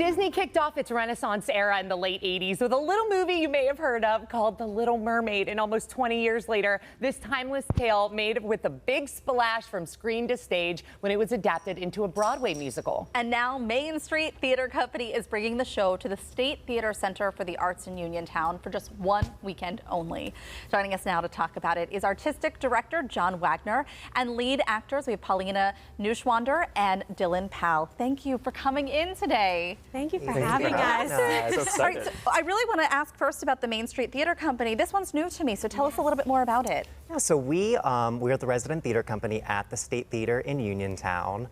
Disney kicked off its Renaissance era in the late 80s with a little movie you may have heard of called The Little Mermaid. And almost 20 years later, this timeless tale made with a big splash from screen to stage when it was adapted into a Broadway musical. And now Main Street Theater Company is bringing the show to the State Theater Center for the Arts in Uniontown for just one weekend only. Joining us now to talk about it is artistic director John Wagner and lead actors. We have Paulina Neuschwander and Dylan Powell. Thank you for coming in today. Thank you for having us. All right, so I really want to ask first about the Main Street Theater Company. This one's new to me, so tell us a little bit more about it. Yeah, so we are the resident theater company at the State Theater in Uniontown.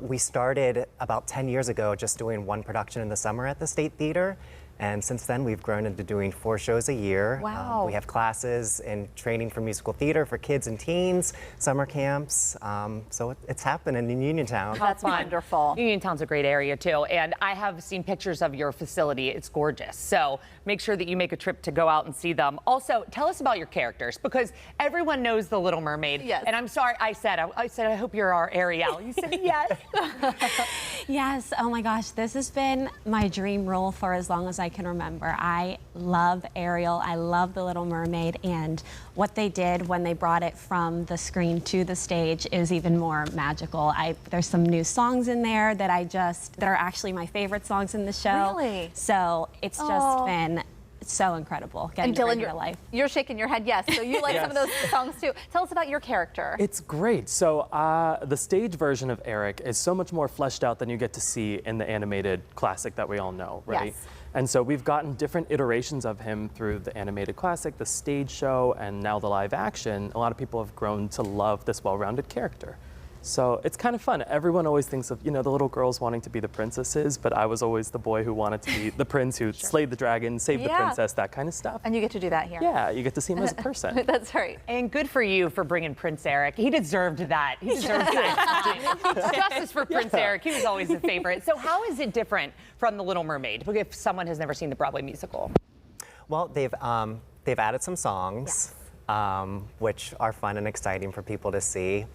We started about 10 years ago just doing one production in the summer at the State Theater. And since then, we've grown into doing 4 shows a year. Wow. We have classes and training for musical theater for kids and teens, summer camps. So it's happening in Uniontown. That's wonderful. Uniontown's a great area, too. And I have seen pictures of your facility. It's gorgeous. So make sure that you make a trip to go out and see them. Also, tell us about your characters, because everyone knows The Little Mermaid. Yes. And I'm sorry, I said, I hope you're our Ariel. You said yes. Yes, oh my gosh, this has been my dream role for as long as I can remember. I love Ariel, I love The Little Mermaid, and what they did when they brought it from the screen to the stage is even more magical. There's some new songs in there that that are actually my favorite songs in the show. Really? So it's just been so incredible getting to bring it to life. You're shaking your head yes, so you like some of those songs too. Tell us about your character. It's great. So the stage version of Eric is so much more fleshed out than you get to see in the animated classic that we all know, right? Yes. And so we've gotten different iterations of him through the animated classic, the stage show, and now the live action. A lot of people have grown to love this well-rounded character. So it's kind of fun. Everyone always thinks of, the little girls wanting to be the princesses, but I was always the boy who wanted to be the prince who slayed the dragon, saved the princess, that kind of stuff. And you get to do that here. Yeah, you get to see him as a person. That's right. And good for you for bringing Prince Eric. He deserved that. He deserved that. Justice for Prince Eric. He was always a favorite. So how is it different from The Little Mermaid if someone has never seen the Broadway musical? Well, they've added some songs. Which are fun and exciting for people to see.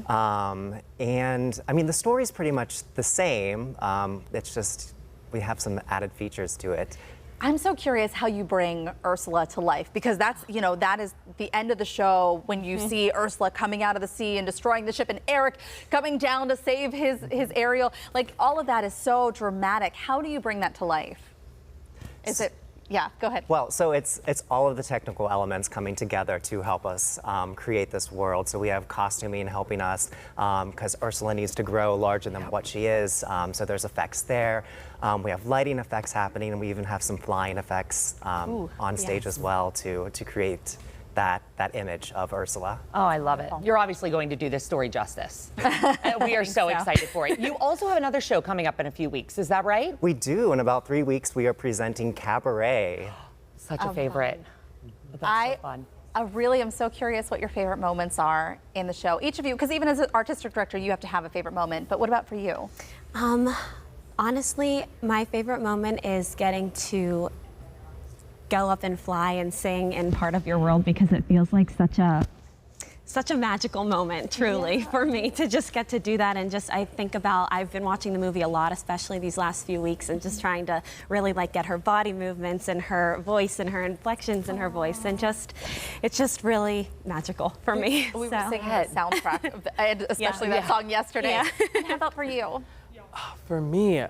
And I mean, the story's pretty much the same. It's just we have some added features to it. I'm so curious how you bring Ursula to life, because that's, that is the end of the show when you see Ursula coming out of the sea and destroying the ship and Eric coming down to save his Ariel. Like, all of that is so dramatic. How do you bring that to life? Is it... Yeah, go ahead. Well, so it's all of the technical elements coming together to help us create this world. So we have costuming helping us because Ursula needs to grow larger than what she is. So there's effects there. We have lighting effects happening, and we even have some flying effects on stage as well to create that image of Ursula. Oh, I love it. You're obviously going to do this story justice. We are so excited for it. You also have another show coming up in a few weeks, is that right? We do. In about 3 weeks, we are presenting Cabaret. Such a favorite. That's so fun. I really am so curious what your favorite moments are in the show. Each of you, because even as an artistic director, you have to have a favorite moment. But what about for you? Honestly, my favorite moment is getting to go up and fly and sing in part of your world, because it feels like such a magical moment, truly, for me to just get to do that. And I've been watching the movie a lot, especially these last few weeks, and just trying to really get her body movements and her voice and her inflections in her voice, and it's just really magical for me. We were singing the soundtrack, especially that song yesterday. And how about for you? For me,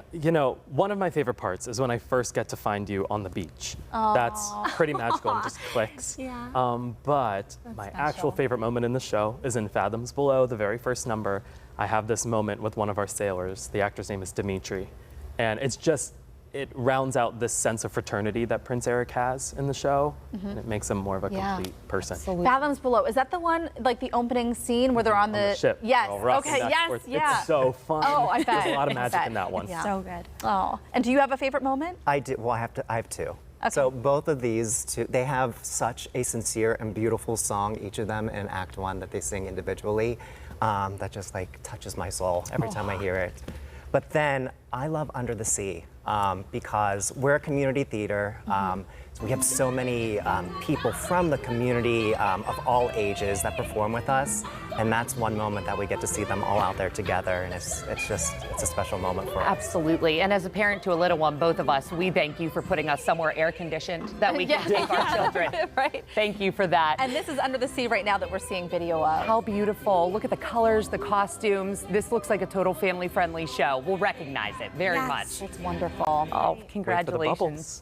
one of my favorite parts is when I first get to find you on the beach. That's pretty magical and just clicks. But my actual favorite moment in the show is in Fathoms Below, the very first number. I have this moment with one of our sailors. The actor's name is Dimitri. And it rounds out this sense of fraternity that Prince Eric has in the show, and it makes him more of a complete person. Absolutely. Fathoms Below, is that the one, like the opening scene where they're on the ship? Yes. Okay. Yes. It's so fun. Oh, I bet. There's a lot of magic in that one. It's so good. Oh, and do you have a favorite moment? I do. Well, I have 2. Okay. So both of these two, they have such a sincere and beautiful song, each of them in Act 1 that they sing individually, that just touches my soul every time I hear it. But then I love Under the Sea because we're a community theater. So we have so many people from the community of all ages that perform with us, and that's one moment that we get to see them all out there together, and it's a special moment for us. Absolutely. And as a parent to a little one, both of us, we thank you for putting us somewhere air conditioned that we can take our children. Right. Thank you for that. And this is Under the Sea right now that we're seeing video of. How beautiful. Look at the colors, the costumes. This looks like a total family-friendly show. We'll recognize it very much. It's wonderful. Oh, Wait for the congratulations. bubbles.